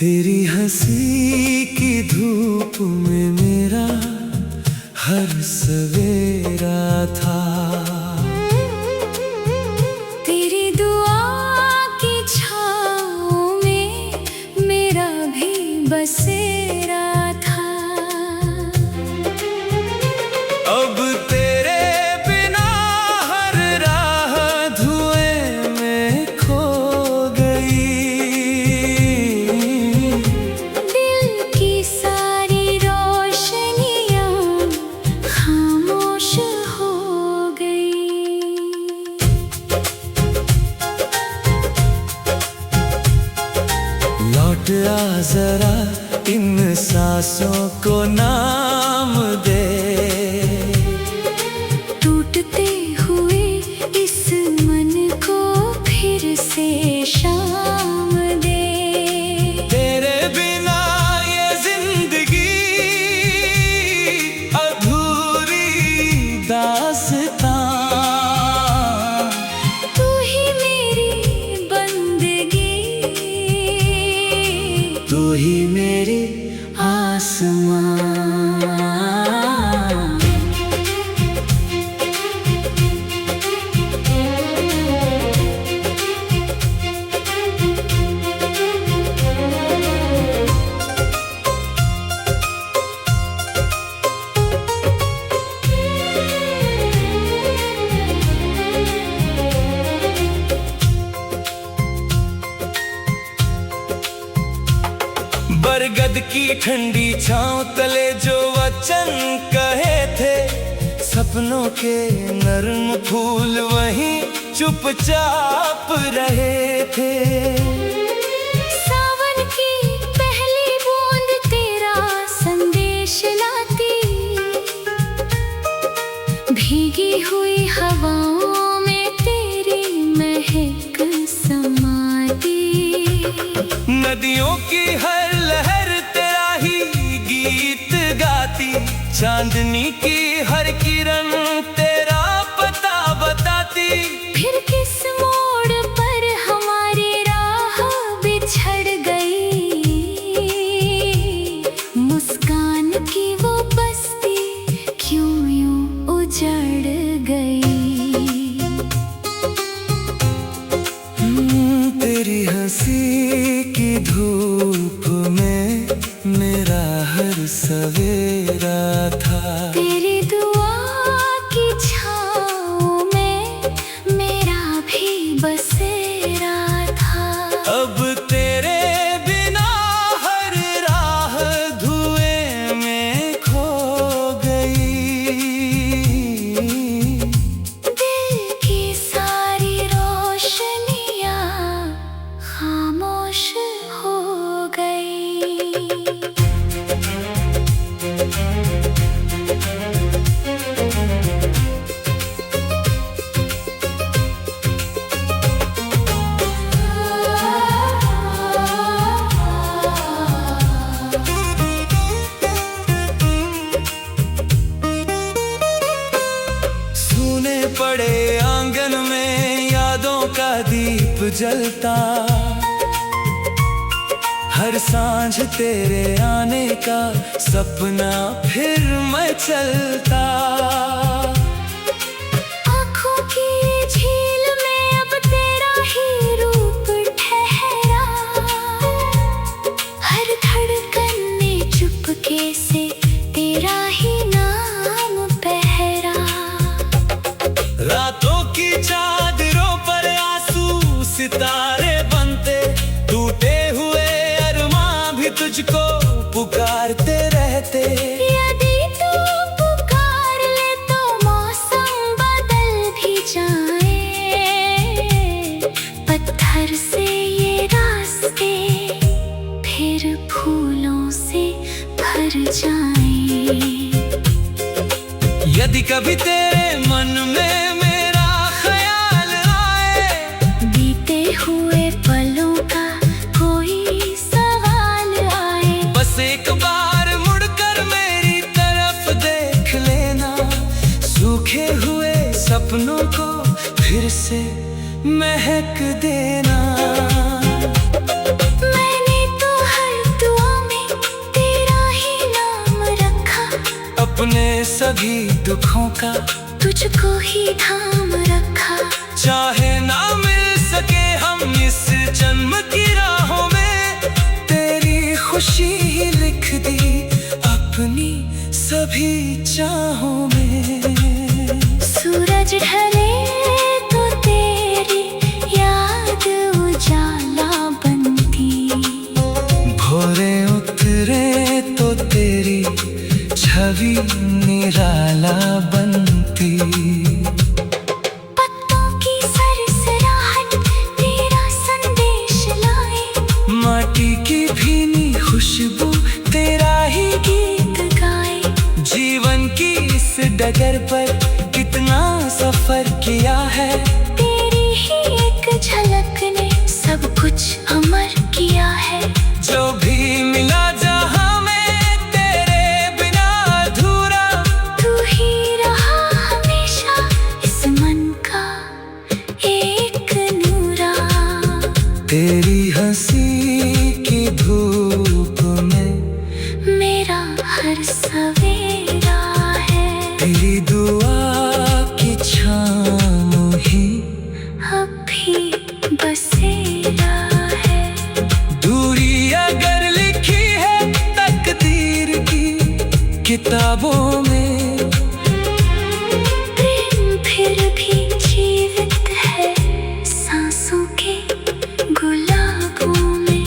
तेरी हंसी की धूप में मेरा हर सवेरा था। तेरी दुआ की छाँव में मेरा भी बसेरा था। अब तेरे बिना हर राह धुएं में खो गई। दिल की सारी रोशनियाँ खामोश हो गई। लौट आ जरा इन सांसों को नाम दे। टूटते हुए इस मन को फिर से शाम दे। तेरे बिना ये जिंदगी अधूरी दास्तां। तू ही मेरी बंदगी, तू ही मेरी आसमां। बरगद की ठंडी छांव तले जो वचन कहे थे, सपनों के नर्म फूल वहीं चुपचाप रहे थे। सावन की पहली बूंद तेरा संदेश लाती, भीगी हुई हवाओं में तेरी महक समाती। नदियों की हर लहर तेरा ही गीत गाती, चांदनी की हर किरण तेरा पता बताती। फिर किस मोड़ पर हमारी राह बिछड़ गई, मुस्कान की वो बस्ती क्यों यूं उजड़ गई। तेरी हंसी की धूप में मेरा हर सवेरा था। तेरी दुआ की छाँव में मेरा भी बसेरा था। अब तेरे बिना हर राह धुएं में खो गई। दिल की सारी रोशनियाँ खामोश हो गई। सूने पड़े आंगन में यादों का दीप जलता, हर सांझ तेरे आने का सपना फिर मैं चलता। आँखों की झील में अब तेरा ही रूप ठहरा, हर धड़कन में चुपके से तेरा ही नाम पहरा। रातों की चादरों पर आंसू सितारे बनते, टूटे हुए अरमां भी तुझको पुकारते रहते। यदि तू पुकार ले तो मौसम बदल भी जाए, पत्थर से ये रास्ते फिर फूलों से भर जाए। यदि कभी तेरे मन में मेरा ख्याल आए, बीते हुए पलों का महक देना। मैंने तो हर दुआ में तेरा ही नाम रखा, अपने सभी दुखों का तुझको ही थाम रखा। चाहे ना मिल सके हम इस जन्म की राहों में, तेरी खुशी ही लिख दी अपनी सभी चाहों में। सूरज ढले तो तेरी याद उजाला बनती, भोरे उतरे तो तेरी छवि निराला बनती। पत्तों की सरसराहट तेरा संदेश लाए, माटी की भीनी खुशबू तेरा ही गीत गाए। जीवन की इस डगर पर कितना सफर किया है, तेरी ही एक झलक ने सब कुछ अमर किया है। जो भी मिला जहां में तेरे बिना अधूरा, तू ही रहा हमेशा इस मन का एक नूरा। तेरी हंसी की धूप में मेरा हर सवेरा है, तेरी दुआ की छाँव ही अब भी बसेरा है। दूरी अगर लिखी है तकदीर की किताबों में, प्रेम फिर भी जीवित है सांसों के गुलाबों में।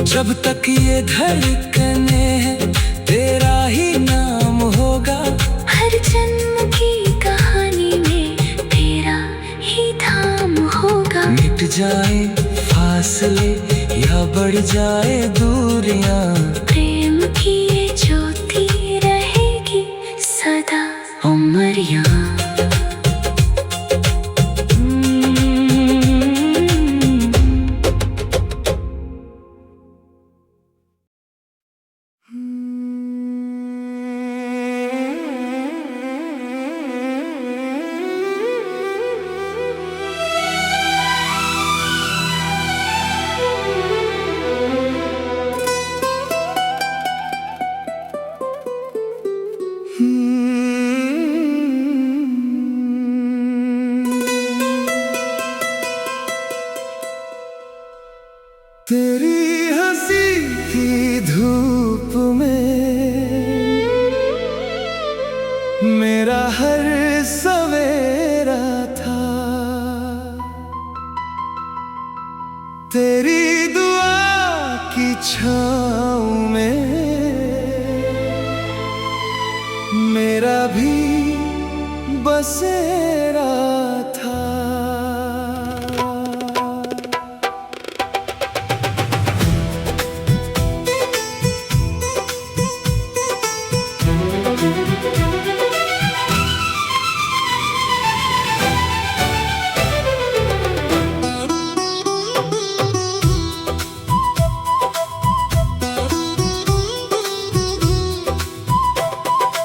जब तक ये धड़कने हैं तेरा ही नाम होगा, हर जन्म की कहानी में तेरा ही धाम होगा। मिट जाए फासले या बढ़ जाए दूरियां, प्रेम की ये ज्योति रहेगी सदा उमरियां। तेरी हंसी की धूप में मेरा हर सवेरा था, तेरी दुआ की छाँव में मेरा भी बसेरा था।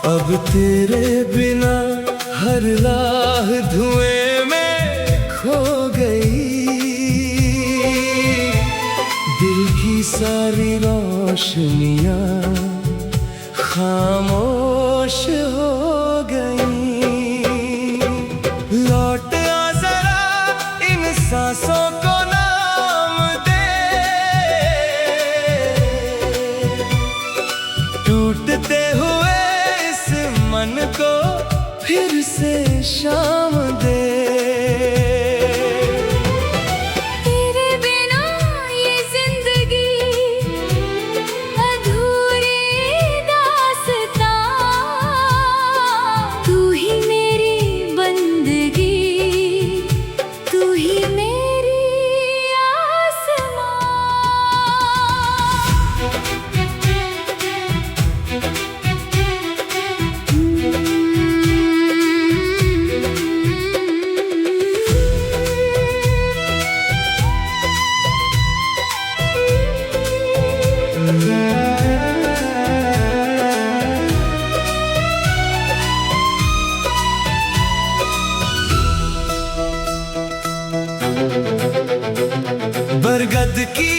अब तेरे बिना हर राह धुएं में खो गई, दिल की सारी रोशनियां खामोश हो गई। लौट आ जरा इन सांसों को नाम दे, टूटते हुए मन को फिर से शाम दे। तेरे बिना ये जिंदगी अधूरी दास्तां, की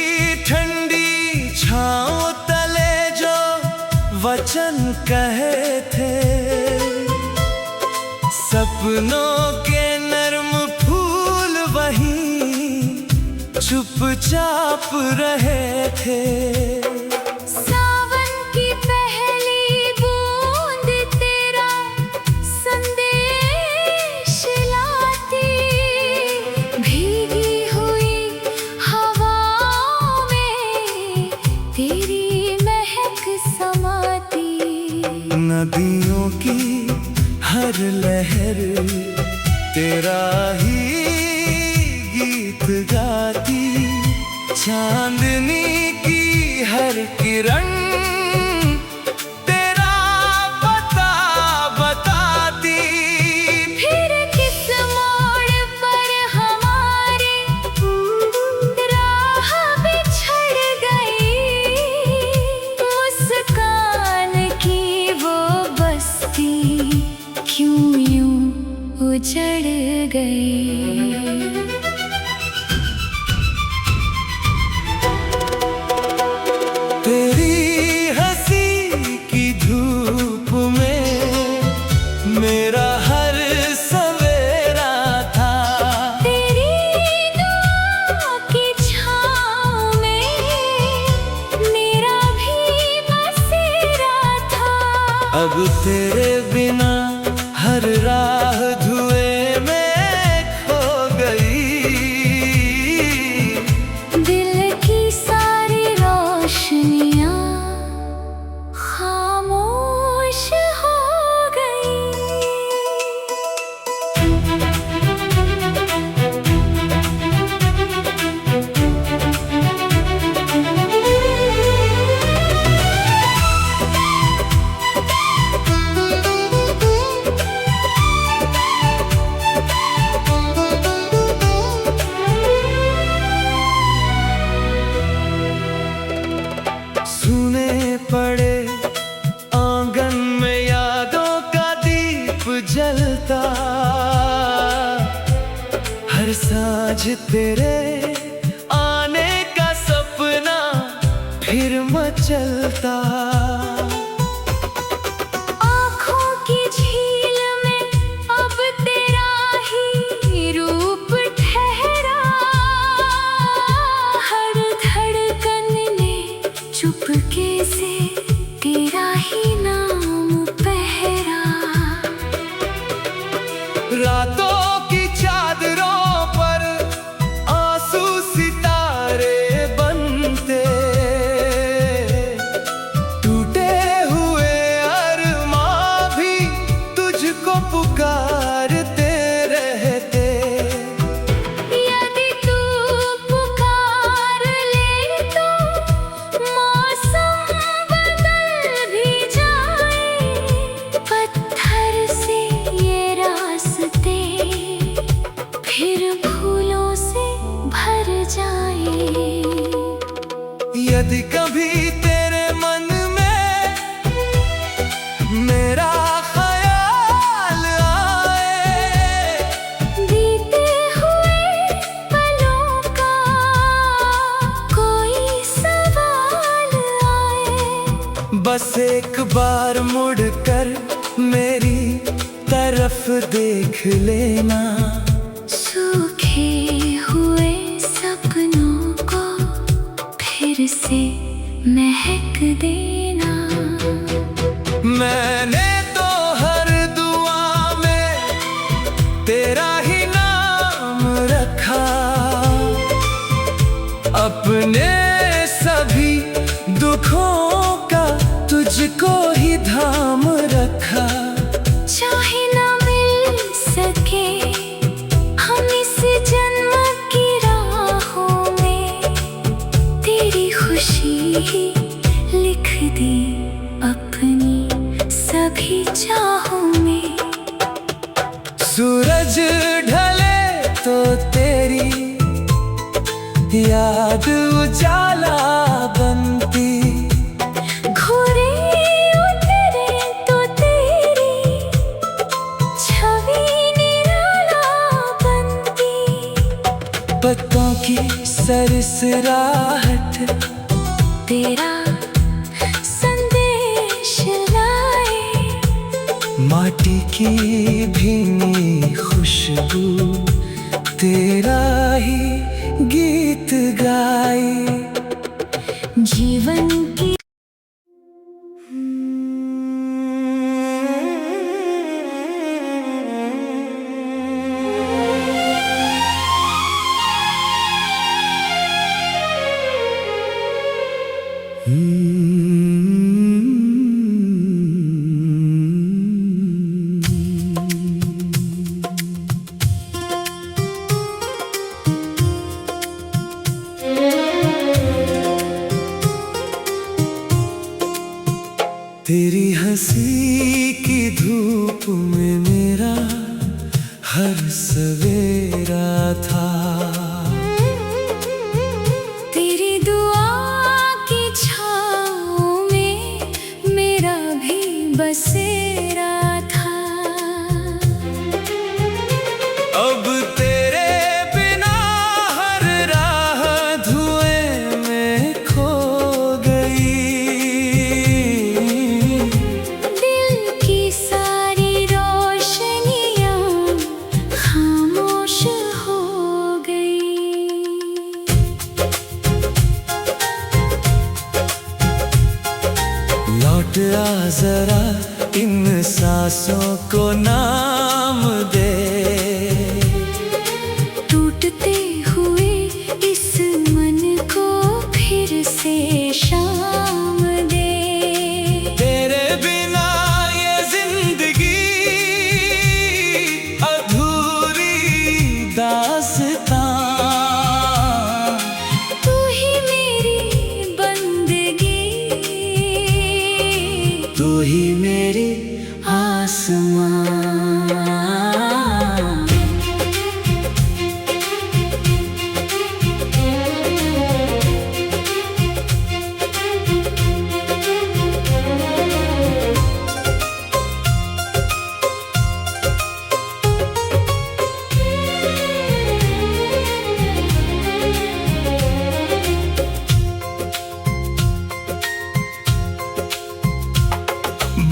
ठंडी छाँव तले जो वचन कहे थे, सपनों के नर्म फूल वहीं चुपचाप रहे थे। सावन की पहली बूंद तेरा संदेश लाती, भीगी हुई हवाओं में तेरी महक समाती। नदियों की हर लहर तेरा ही गीत गाती, चांदनी की हर किरण तेरा पता बताती। फिर किस मोड़ पर हमारी राह बिछड़ गई, मुस्कान की वो बस्ती क्यों यूं उजड़ गई। तेरी हंसी की धूप में मेरा हर सवेरा था, तेरी दुआ की छाँव में मेरा भी बसेरा था। अब तेरे बिना हर राह धुएं में खो गई। दिल की सारी रोशनियाँ खामोश हो गई। सुने पड़े आंगन में यादों का दीप जलता, हर सांझ तेरे आने का सपना फिर मचलता। आँखों की झील में अब तेरा ही रूप ठहरा, हर धड़कन ने चुपके से तेरा ही नाम पहरा। रातों की चादरों पर आंसू सितारे बनते, टूटे हुए अरमां भी तुझको पुकारते रहते। यदि तू पुकार ले तो मौसम बदल भी जाए, पत्थर से ये रास्ते फिर फूलों से भर जाए। यदि कभी तेरे मन में मेरा ख्याल आए, बीते हुए पलों का कोई सवाल आए, बस एक बार मुड़कर मेरी तरफ देख लेना। सूखे हुए सपनों को फिर से महक देना। मैंने तो हर दुआ में तेरा ही नाम रखा, अपने सभी दुखों का तुझको ही धाम रखा। चाहे न मिल सके हम इस जन्म की राहों में, तेरी खुशी ही लिख दी अपनी सभी चाहों में। सूरज ढले तो तेरी याद उजाला बनती, घोरे उतरे तो तेरी छवि निराला बनती। पत्तों की सरसराहट तेरा संदेश लाए, माटी की भीनी खुशबू तेरा ही गीत गाए। जीवन की तेरी हंसी की धूप में मेरा हर सवेरा था, तेरी दुआ की छाँव में मेरा भी बसेरा था। अब तेरे बिना हर राह धुएं में खो गई, दिल की सारी रोशनियाँ खामोश हो गई। लौट आ जरा इन सांसों को नाम दे, टूटते हुए इस मन को फिर से शाम दे। तेरे बिना ये जिंदगी अधूरी दास्तां, तू ही मेरी बंदगी, तू ही मेरी आसमां।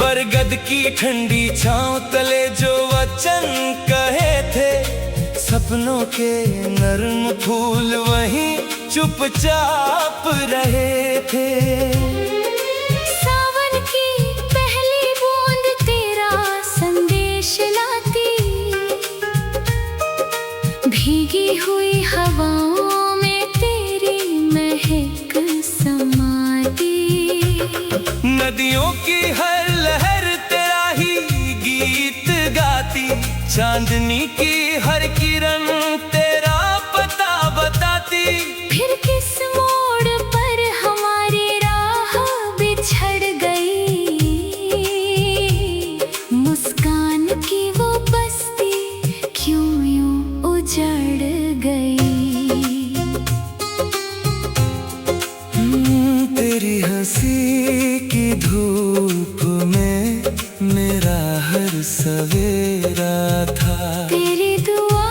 बरगद की ठंडी छांव तले जो वचन कहे थे, सपनों के नर्म फूल वहीं चुपचाप रहे थे। सावन की पहली बूंद तेरा संदेश लाती, भीगी हुई हवाओं में तेरी महक समाती। नदियों की हर लहर तेरा ही गीत गाती, चांदनी की हर किरण तेरा पता बताती। फिर किस मोड़ पर हमारी राह बिछड़ गई, मुस्कान की वो बस्ती क्यों यूं उजड़ गई। तेरी हंसी की धूप में मेरा हर सवेरा था, तेरी दुआ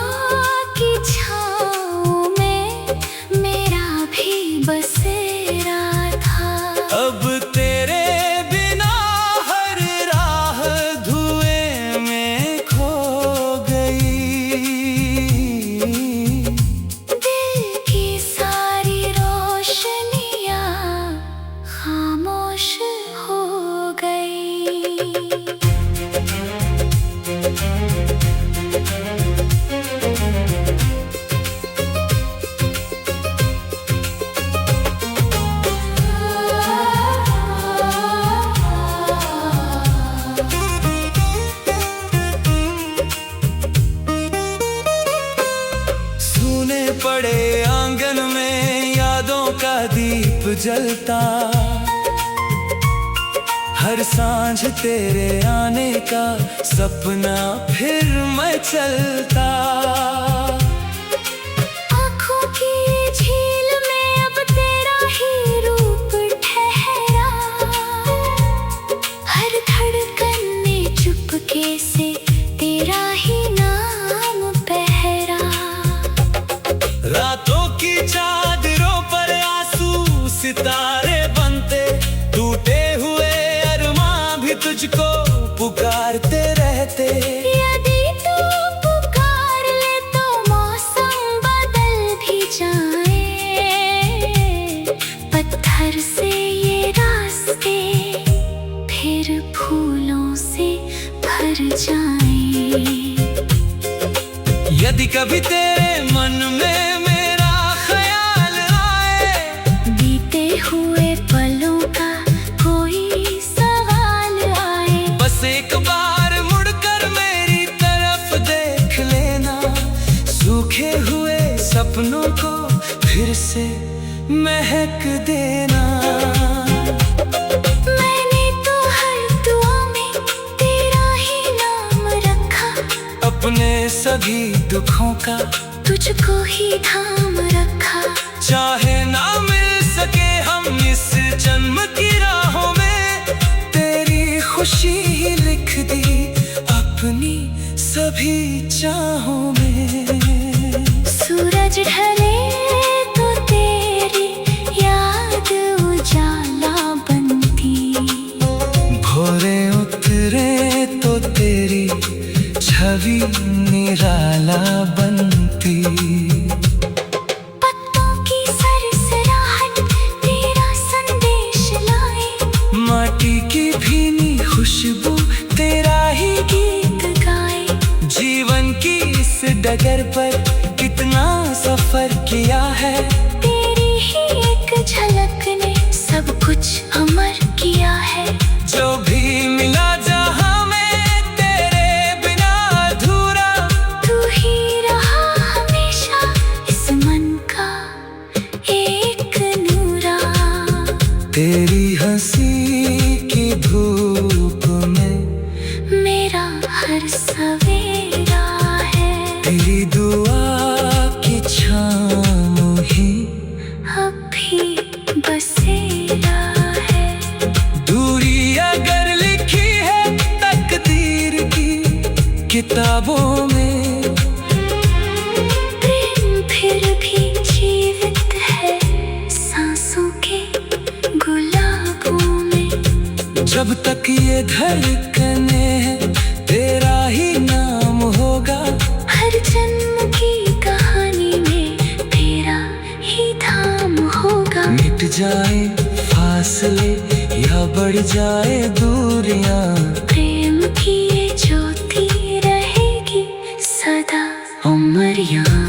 की छाँव में मेरा भी बसेरा था। अब तेरे बिना हर राह धुएं में खो गई, दिल की सारी रोशनियाँ खामोश हो गई। सूने पड़े आंगन में यादों का दीप जलता, हर सांझ तेरे आने का सपना फिर मैं चलता। आँखों की झील में अब तेरा ही रूप ठहरा, हर धड़कन में चुपके से तेरा ही नाम पहरा। रातों की चाँद सितारे बनते, टूटे हुए अरमां भी तुझको पुकारते रहते। यदि तू पुकार ले तो मौसम बदल भी जाए, पत्थर से ये रास्ते फिर फूलों से भर जाए। यदि कभी तेरे मन में मेरा ख्याल आए, बीते हुए पलों का कोई सवाल आए, बस एक बार मुड़कर मेरी तरफ देख लेना। सूखे हुए सपनों को फिर से महक देना। मैंने तो हर दुआ में तेरा ही नाम रखा, अपने सभी दुखों का तुझको ही थाम रखा। चाहे ना मिल सके हम इस जन्म की राहों में, तेरी खुशी ही लिख दी अपनी सभी चाहों में। सूरज ढले तो तेरी याद उजाला बनती, भोरे उतरे तो तेरी छवि निराला बनती। पत्तों की सरसराहट तेरा संदेश लाए, माटी की भीनी खुशबू तेरा ही गीत गाए। जीवन की इस डगर पर कितना सफर किया है, तेरी ही एक झलक ने सब कुछ अमर किया है। जो भी मिला जहां में तेरे बिना अधूरा, तू ही रहा हमेशा इस मन का एक नूरा। तेरी हंसी की धूप में मेरा हर सवेरा है, तेरी दुआ की छाँव ही अब भी बसेरा है। दूरी अगर लिखी है तकदीर की किताबों में, प्रेम फिर भी जीवित है सांसों के गुलाबों में। जब तक ये धड़कने हैं तेरा ही नाम होगा, हर जन्म की कहानी में तेरा ही धाम होगा। मिट जाए फासले या बढ़ जाए दूरियां, प्रेम की ये ज्योति रहेगी सदा उम्र यहाँ।